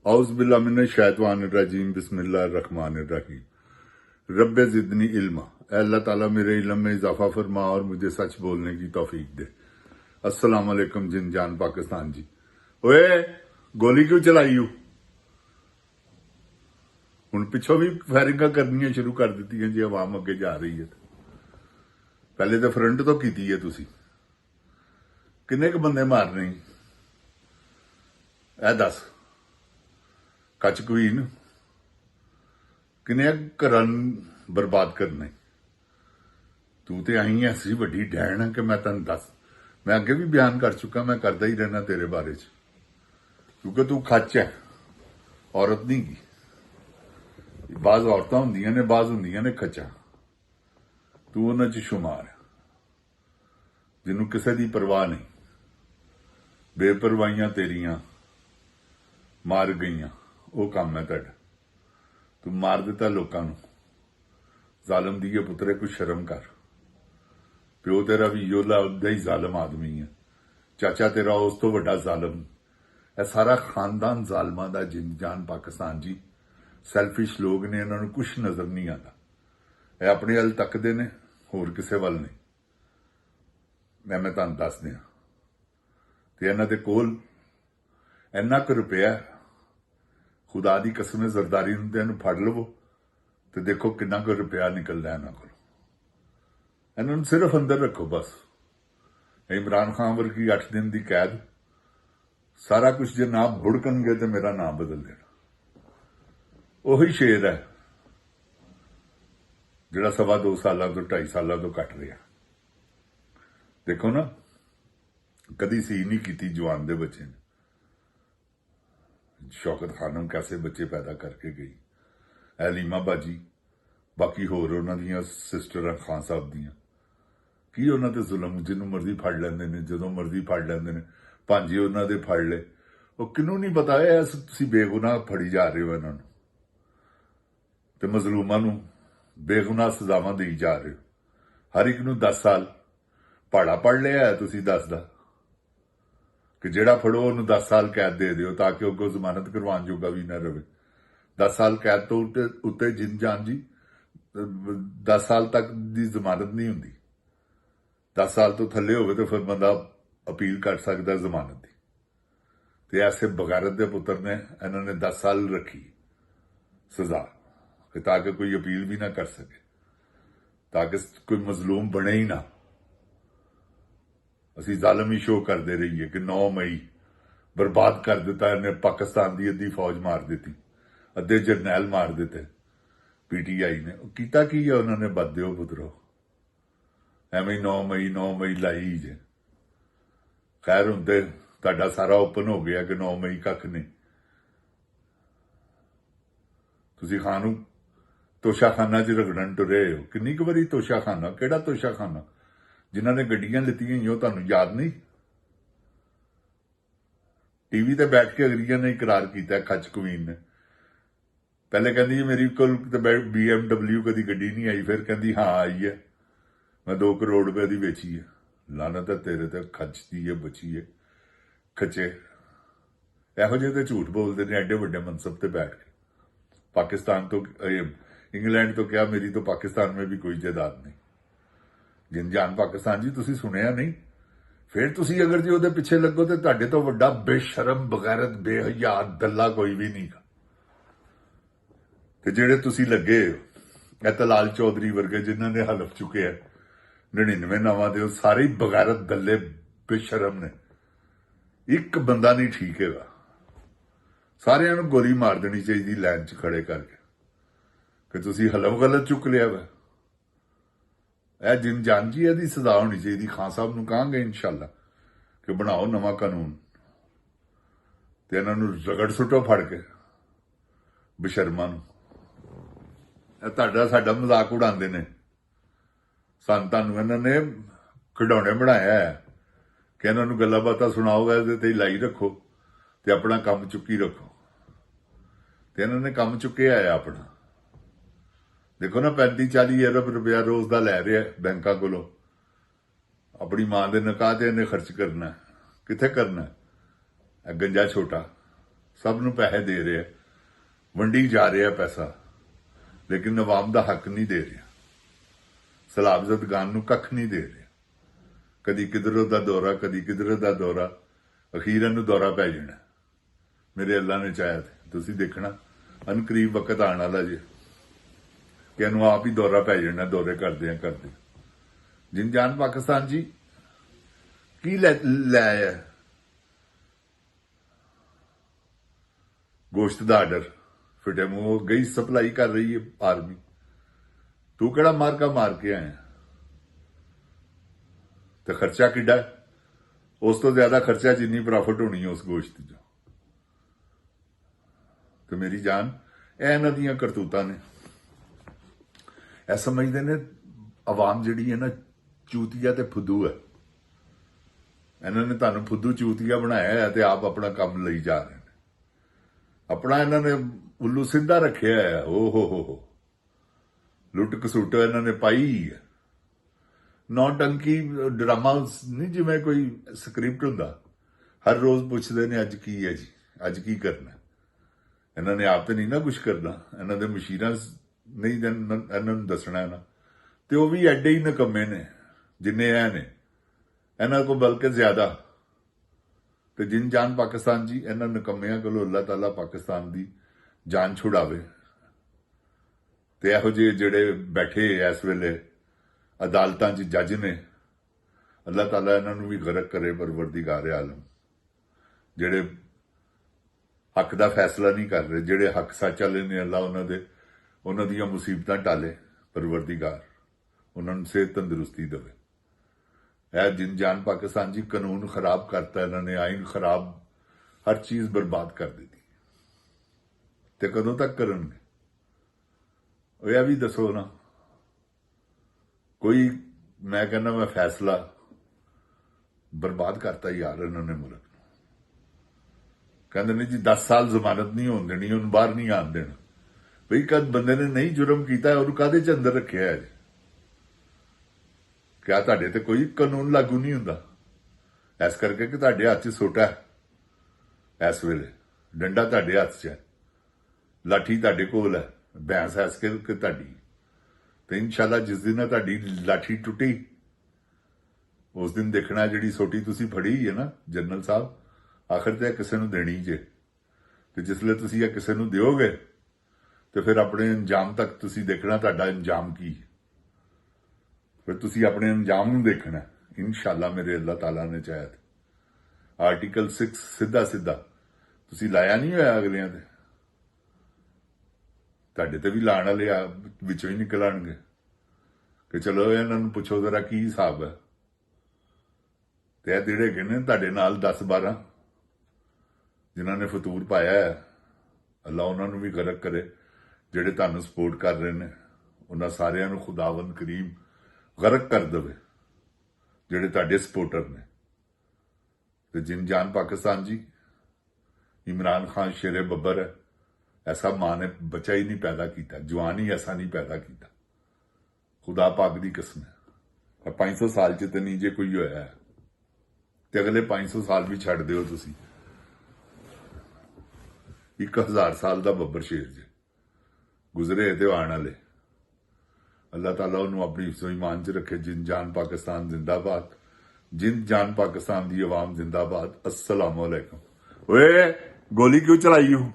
औज़ुबिल्लाहिमिनश्शैतानिर्रजीम बिस्मिल्लाहिर्रहमानिर्रहीम। रब्बे ज़िदनी इल्मा। अल्लाह ताला मेरे इल्म में इजाफा फरमा और मुझे सच बोलने की तौफीक दे। अस्सलाम वालेकुम जिन जान पाकिस्तान जी। ओए गोली क्यों चलाई हूं? हुण पिछों भी फायरिंगां करनियां शुरू कर दित्तियां जी, आवाम अगे जा रही है। पहले तो फ्रंट तो कीती है तुसी, किन्ने क बंदे मारने? ए दस कच क्वीन किन्ने घरां बर्बाद करने? तू तो आई ऐसी वड्डी डैन है कि मैं तेन दस, मैं अगे भी बयान कर चुका, मैं करता ही रहना तेरे बारे च, क्योंकि तू खच है, औरत नहीं की। बाज औरतां हुंदियां ने, बाज हुंदियां ने खचा, तू उन्हां च शुमार है जिन्हों किसी की परवाह नहीं। बेपरवाहियां तेरियां मार गईयां, वो काम है तुहाडा। तू मार दिता लोकां नूं। जालम दी पुत्रे कुछ शर्म कर। प्यो तेरा भी योला उदा ही जालम आदमी है, चाचा तेरा उस तो वड्डा जालम। यह सारा खानदान जालमां दा जिन जान पाकिस्तान जी। सैल्फिश लोग ने, इन्होंने कुछ नजर नहीं आता। यह अपने अल तकदे ने, होर किसे वल नहीं। मैं तुहानूं दस दियां ते इन्हां दे कोल इन्ना क रुपया, खुदा दी कसम जरदारी नूं फड़ लवो तो देखो किन्ना क रुपया निकलदा इन्हां कोल। इन्होंने सिर्फ अंदर रखो बस। इमरान खान वर्गी 8 दिन की कैद, सारा कुछ जे ना बुड़कणगे तो मेरा नाम बदल देना। उही शेर है जिहड़ा 2.25 सालों तो 2.5 सालों तो कट रहा। देखो ना, कदी सी नहीं की जवान दे बच्चे ने। शौकत खानम कैसे बच्चे पैदा करके गई, हलीमा बाजी, बाकी होर उन्हां दियां सिस्टर खान साहब दियां, की उन्हां ते जुल्म जिन्हों मर्जी फड़ लैंदे ने, जदों मर्जी फड़ लैंदे ने। भांजे उन्हां दे फड़ ले, वो किनू नहीं पता है तुसीं बेगुनाह फड़ी जा रहे हो इन्हां नूं ते मजलूमां नूं बेगुनाह सजावां देई जा रहे हो। हर एक नूं 10 साल भाड़ा पड़ लिया है तुसीं 10 दा कि जेड़ा फड़ो उन्होंने 10 साल कैद दे दिओ ताकि अगों जमानत करवाने जोगा भी ना रहे। 10 साल कैद तो उत्ते जिन जान जी 10 साल तक की जमानत नहीं होंगी। 10 साल तो थले होवे तो फिर बंदा अपील कर सकता जमानत की। तो ऐसे बगैरत के पुत्र ने इन्होंने 10 साल रखी सजा ताकि कोई अपील भी ना कर सके, ताकि कोई मजलूम बने ही ना। असी जालम ही शो करते रहिए कि 9 मई बर्बाद कर दिता इन्हें, पाकिस्तान की अद्धी फौज मार दी, अद्धे जरनैल मार दिते पीटीआई ने। कीता की है उन्होंने? बददिओ पुत्रो, एवं 9 मई लाई जे। खैर हुण ते तुहाडा सारा ओपन हो गया कि 9 मई कख नहीं। तुसीं खानू तोशाखाना च रगड़न टुरे हो। किन्नी क वारी तोशाखाना? किहड़ा तोशाखाना? जिन्हां ने गड्डियां लित्तियां होईयां तुहानूं याद नहीं? टीवी ते बैठ के अगलियां ने इकरार किया खच क्वीन ने। पहले कहती है मेरी कोल BMW कदी गड्डी नहीं आई, फिर कहती हाँ आई है, मैं 2 करोड़ रुपए की बेची है। लानत है तेरे ते, खच दी है बची है खचे। इहो ਜਿਹੇ ਤੇ ਝੂਠ बोलते हैं एडे ਵੱਡੇ मनसब ते बैठ के। पाकिस्तान तो इंग्लैंड तो क्या, मेरी तो पाकिस्तान में भी कोई जायदाद नहीं। जिन जान पाकिस्तान जी तुसीं सुनिया नहीं? फिर तुसीं अगर जी ਉਹਦੇ ਪਿੱਛੇ ਲੱਗੋ ਤੇ ਤੁਹਾਡੇ ਤੋਂ ਵੱਡਾ ਬੇਸ਼ਰਮ ਬਗੈਰਤ ਬੇਹਯਾ ਦੱਲਾ ਕੋਈ ਵੀ ਨਹੀਂ। ਤੇ ਜਿਹੜੇ ਤੁਸੀਂ ਲੱਗੇ ਇਹ ਤਲਾਲ ਚੌਧਰੀ ਵਰਗੇ ਜਿਨ੍ਹਾਂ ਨੇ ਹਲਫ ਚੁੱਕੇ ਆ 99 ਨਾਵਾਂ ਦੇ, ਉਹ ਸਾਰੇ ਬਗੈਰਤ ਦੱਲੇ ਬੇਸ਼ਰਮ ਨੇ। ਇੱਕ ਬੰਦਾ ਨਹੀਂ ਠੀਕ ਹੈਗਾ। ਸਾਰਿਆਂ ਨੂੰ ਗੋਲੀ ਮਾਰ ਦੇਣੀ ਚਾਹੀਦੀ ਲਾਈਨ 'ਚ ਖੜੇ ਕਰਕੇ ਕਿ ਤੁਸੀਂ ਹਲਫ ਗਲਤ ਚੁੱਕ ਲਿਆ ਵਾ। ਇਹ ਜਿਨ ਜਾਨ ਜੀ ਇਹਦੀ ਸਜ਼ਾ ਹੋਣੀ ਚਾਹੀਦੀ। ਖਾਨ ਸਾਹਿਬ ਨੂੰ ਕਹਾਂਗੇ ਇਨਸ਼ਾਅੱਲਾ ਕਿ ਬਣਾਓ ਨਵਾਂ ਕਾਨੂੰਨ ਤੇ ਇਹਨਾਂ ਨੂੰ ਰਗੜ ਸੁੱਟੋ ਫੜ ਕੇ ਬੇਸ਼ਰਮਾਂ ਨੂੰ। ਇਹ ਤੁਹਾਡਾ ਸਾਡਾ ਮਜ਼ਾਕ ਉਡਾਉਂਦੇ ਨੇ। ਸਾਨੂੰ ਤੁਹਾਨੂੰ ਇਹਨਾਂ ਨੇ ਖਿਡੌਣੇ ਬਣਾਇਆ ਹੈ ਕਿ ਇਹਨਾਂ ਨੂੰ ਗੱਲਾਂ ਬਾਤਾਂ ਸੁਣਾਓਗਾ ਇਹਦੇ ਤੇ ਲਾਈ ਰੱਖੋ ਤੇ ਆਪਣਾ ਕੰਮ ਚੁੱਕੀ ਰੱਖੋ। ਤੇ ਇਹਨਾਂ ਨੇ ਕੰਮ ਚੁੱਕਿਆ ਹੈ ਆਪਣਾ। देखो ना 35-40 अरब रुपया रोज का लै रहा बैंकों को। अपनी मां के निकाह ते इन्हें खर्च करना, कित्थे करना? गंजा छोटा ਸਭ ਨੂੰ ਪੈਸੇ ਦੇ ਰਿਹਾ, ਵੰਡੀ ਜਾ ਰਿਹਾ ਪੈਸਾ, ਲੇਕਿਨ ਆਵਾਮ ਦਾ ਹੱਕ ਨਹੀਂ ਦੇ ਰਿਹਾ। ਸਲਾਬ ਜ਼ਦਗਾਨ ਨੂੰ ਕੱਖ ਨਹੀਂ ਦੇ ਰਿਹਾ। ਕਦੀ ਕਿਧਰੋਂ ਦਾ ਦੌਰਾ, ਕਦੀ ਕਿਧਰੋਂ ਦਾ ਦੌਰਾ, ਅਖੀਰਨ ਨੂੰ ਦੌਰਾ ਪੈ ਜਾਣਾ। ਮੇਰੇ ਅੱਲਾ ਨੇ ਚਾਹਿਆ ਤੇ ਤੁਸੀਂ ਦੇਖਣਾ ਅਨਕਰੀਬ ਵਕਤ ਆਉਣ ਵਾਲਾ ਜੇ ਕਿ ਇਹਨੂੰ ਆਪ ਹੀ ਦੌਰਾ ਪੈ ਜਾਣਾ, ਦੌਰੇ ਕਰਦੇ। ਜਿੰਜਾਨ ਪਾਕਿਸਤਾਨ ਜੀ ਕੀ ਲੈ ਆਇਆ? ਗੋਸ਼ਤ ਦਾ ਆਰਡਰ, ਫਿਟੇ ਮੂੰਹ ਗਈ ਸਪਲਾਈ ਕਰ ਰਹੀ ਹੈ ਆਰਮੀ। ਤੂੰ ਕਿਹੜਾ ਮਾਰਕਾ ਮਾਰ ਕੇ ਆਇਆ? ਤੇ ਖਰਚਾ ਕਿੱਡਾ? ਉਸ ਤੋਂ ਜ਼ਿਆਦਾ ਖਰਚਾ ਜਿੰਨੀ ਪ੍ਰੋਫਿਟ ਹੋਣੀ ਉਸ ਗੋਸ਼ਤ ਦੀ। ਤੇ ਮੇਰੀ ਜਾਨ, ਇਹ ਇਹਨਾਂ ਦੀਆਂ ਕਰਤੂਤਾਂ ਨੇ। ਇਹ ਸਮਝਦੇ ਨੇ ਆਵਾਮ ਜਿਹੜੀ ਹੈ ਨਾ ਚੂਤੀਆ ਤੇ ਫੁੱਦੂ ਹੈ। ਇਹਨਾਂ ਨੇ ਤੁਹਾਨੂੰ ਫੁੱਦੂ ਚੂਤੀਆ ਬਣਾਇਆ ਹੈ ਤੇ ਆਪ ਆਪਣਾ ਕੰਮ ਲਈ ਜਾ ਰਹੇ ਨੇ। ਆਪਣਾ ਇਹਨਾਂ ਨੇ ਉੱਲੂ ਸਿੱਧਾ ਰੱਖਿਆ ਹੈ। ਓ ਹੋ ਲੁੱਟ ਕਸੁੱਟ ਇਹਨਾਂ ਨੇ ਪਾਈ ਹੈ। ਨੌਟੰਕੀ ਡਰਾਮਾ ਨਹੀਂ, ਜਿਵੇਂ ਕੋਈ ਸਕ੍ਰਿਪਟ ਹੁੰਦਾ। ਹਰ ਰੋਜ਼ ਪੁੱਛਦੇ ਨੇ ਅੱਜ ਕੀ ਹੈ ਜੀ, ਅੱਜ ਕੀ ਕਰਨਾ। ਇਹਨਾਂ ਨੇ ਆਪ ਤੇ ਨਹੀਂ ਨਾ ਕੁਛ ਕਰਨਾ, ਇਹਨਾਂ ਦੇ ਮਸ਼ੀਰਾਂ ਨਹੀਂ ਇਹਨਾਂ ਨੂੰ ਦੱਸਣਾ ਨਾ। ਤੇ ਉਹ ਵੀ ਐਡੇ ਹੀ ਨਕੰਮੇ ਨੇ ਜਿੰਨੇ ਇਹ ਨੇ, ਇਹਨਾਂ ਕੋਲ ਬਲਕਿ ਜ਼ਿਆਦਾ। ਤੇ ਜਿੰਜਾਨ ਪਾਕਿਸਤਾਨ ਜੀ, ਇਹਨਾਂ ਨਕੰਮਿਆਂ ਕੋਲੋਂ ਅੱਲਾਹ ਤਾਲਾ ਪਾਕਿਸਤਾਨ ਦੀ ਜਾਨ ਛੁਡਾਵੇ। ਤੇ ਇਹੋ ਜਿਹੇ ਜਿਹੜੇ ਬੈਠੇ ਇਸ ਵੇਲੇ ਅਦਾਲਤਾਂ 'ਚ ਜੱਜ ਨੇ, ਅੱਲਾਹ ਤਾਲਾ ਇਹਨਾਂ ਨੂੰ ਵੀ ਗਰਕ ਕਰੇ ਪਰਵਰਦੀਗਾਰ ਆਲਮ। ਜਿਹੜੇ ਹੱਕ ਦਾ ਫੈਸਲਾ ਨਹੀਂ ਕਰ ਰਹੇ, ਜਿਹੜੇ ਹੱਕ ਸੱਚ ਵਾਲੇ ਨੇ, ਅੱਲਾ ਉਹਨਾਂ ਦੀਆਂ ਮੁਸੀਬਤਾਂ ਟਾਲੇ ਪਰਵਰਦੀਗਾਰ, ਉਹਨਾਂ ਨੂੰ ਸਿਹਤ ਤੰਦਰੁਸਤੀ ਦੇਵੇ। ਇਹ ਜਿੰਜਾਨ ਪਾਕਿਸਤਾਨ ਜੀ ਕਾਨੂੰਨ ਖਰਾਬ ਕਰਤਾ ਇਹਨਾਂ ਨੇ, ਆਇਨ ਖਰਾਬ, ਹਰ ਚੀਜ਼ ਬਰਬਾਦ ਕਰ ਦਿੱਤੀ। ਤੇ ਕਦੋਂ ਤੱਕ ਕਰਨਗੇ? ਉਹ ਇਹ ਵੀ ਦੱਸੋ ਨਾ। ਕੋਈ ਮੈਂ ਕਹਿੰਦਾ ਮੈਂ ਫੈਸਲਾ ਬਰਬਾਦ ਕਰਤਾ ਯਾਰ ਇਹਨਾਂ ਨੇ ਮੁਲਕ ਨੂੰ। ਕਹਿੰਦੇ ਨੇ ਜੀ 10 ਸਾਲ ਜ਼ਮਾਨਤ ਨਹੀਂ ਹੋਣ ਦੇਣੀ, ਉਹਨੂੰ ਬਾਹਰ ਨਹੀਂ ਆਉਣ ਦੇਣਾ। ਬਈ ਕਦ ਬੰਦੇ ਨੇ ਨਹੀਂ ਜੁਰਮ ਕੀਤਾ ਉਹਨੂੰ ਕਾਹਦੇ ਚ ਅੰਦਰ ਰੱਖਿਆ ਹੈ? ਕਿਆ ਤੁਹਾਡੇ ਤੇ ਕੋਈ ਕਾਨੂੰਨ ਲਾਗੂ ਨਹੀਂ ਹੁੰਦਾ? ਇਸ ਕਰਕੇ ਕਿ ਤੁਹਾਡੇ ਹੱਥ 'ਚ ਸੋਟਾ ਹੈ ਇਸ ਵੇਲੇ, ਡੰਡਾ ਤੁਹਾਡੇ ਹੱਥ 'ਚ ਹੈ, ਲਾਠੀ ਤੁਹਾਡੇ ਕੋਲ ਹੈ, ਭੈਂਸ ਐਸ ਕੇ ਤੁਹਾਡੀ। ਤੇ ਇਨਸ਼ਾਅੱਲਾ ਜਿਸ ਦਿਨ ਤੁਹਾਡੀ ਲਾਠੀ ਟੁੱਟੀ, ਉਸ ਦਿਨ ਦੇਖਣਾ ਜਿਹੜੀ ਸੋਟੀ ਤੁਸੀਂ ਫੜੀ ਹੈ ਨਾ ਜਨਰਲ ਸਾਹਿਬ, ਆਖਰ ਤੇ ਕਿਸੇ ਨੂੰ ਦੇਣੀ ਜੇ। ਤੇ ਜਿਸਲੇ ਤੁਸੀਂ ਇਹ ਕਿਸੇ ਨੂੰ ਦਿਓਗੇ ਤੇ ਫਿਰ ਆਪਣੇ ਅੰਜਾਮ ਤੱਕ ਤੁਸੀਂ ਦੇਖਣਾ ਤੁਹਾਡਾ ਅੰਜਾਮ ਕੀ। ਫਿਰ ਤੁਸੀਂ ਆਪਣੇ ਅੰਜਾਮ ਨੂੰ ਦੇਖਣਾ ਇਨਸ਼ਾਅੱਲਾ ਮੇਰੇ ਅੱਲਾਹ ਤਾਲਾ ਨੇ ਚਾਹਿਆ। ਆਰਟੀਕਲ 6 ਸਿੱਧਾ ਤੁਸੀਂ ਲਾਇਆ ਨਹੀਂ ਹੋਇਆ ਅਗਲਿਆਂ ਤੇ, ਤੁਹਾਡੇ ਤੇ ਵੀ ਲਾਣ ਵਾਲੇ ਵਿੱਚੋਂ ਹੀ ਨਿਕਲ ਆਣਗੇ ਕਿ ਚਲੋ ਇਹਨਾਂ ਨੂੰ ਪੁੱਛੋ ਜ਼ਰਾ ਕੀ ਹਿਸਾਬ ਹੈ। ਤੇ ਇਹ ਜਿਹੜੇ ਹੈਗੇ ਨੇ ਤੁਹਾਡੇ ਨਾਲ 10-12 ਜਿਨ੍ਹਾਂ ਨੇ ਫਤੂਰ ਪਾਇਆ ਹੈ, ਅੱਲਾ ਉਹਨਾਂ ਨੂੰ ਵੀ ਗਰਕ ਕਰੇ। ਜਿਹੜੇ ਤੁਹਾਨੂੰ ਸਪੋਰਟ ਕਰ ਰਹੇ ਨੇ ਉਹਨਾਂ ਸਾਰਿਆਂ ਨੂੰ ਖੁਦਾਵੰਦ ਕਰੀਮ ਗਰਕ ਕਰ ਦੇਵੇ, ਜਿਹੜੇ ਤੁਹਾਡੇ ਸਪੋਰਟਰ ਨੇ। ਤੇ ਜਿੰਜਾਨ ਪਾਕਿਸਤਾਨ ਜੀ, ਇਮਰਾਨ ਖਾਨ ਸ਼ੇਰੇ ਬੱਬਰ ਹੈ। ਐਸਾ ਮਾਂ ਨੇ ਬੱਚਾ ਹੀ ਨਹੀਂ ਪੈਦਾ ਕੀਤਾ, ਜਵਾਨ ਹੀ ਐਸਾ ਨਹੀਂ ਪੈਦਾ ਕੀਤਾ। ਖੁਦਾ ਪਾਕ ਦੀ ਕਸਮ ਹੈ। 500 ਸਾਲ 'ਚ ਤੇ ਨਹੀਂ ਜੇ ਕੋਈ ਹੋਇਆ ਹੈ, ਤੇ ਅਗਲੇ 500 ਸਾਲ ਵੀ ਛੱਡ ਦਿਓ ਤੁਸੀਂ। 1000 ਸਾਲ ਦਾ ਬੱਬਰ ਸ਼ੇਰ ਜੇ ਗੁਜ਼ਰੇ ਤੇ ਆਉਣ ਵਾਲੇ। ਅੱਲਾਹ ਤਾਲਾ ਉਹਨੂੰ ਆਪਣੀ ਈਮਾਨ 'ਚ ਰੱਖੇ। ਜਿੰਜਾਨ ਪਾਕਿਸਤਾਨ ਜ਼ਿੰਦਾਬਾਦ, ਜਿੰਜਾਨ ਪਾਕਿਸਤਾਨ ਦੀ ਆਵਾਮ ਜ਼ਿੰਦਾਬਾਦ। अस्सलाम वालेकुम। ओए गोली क्यों चलाई हूं?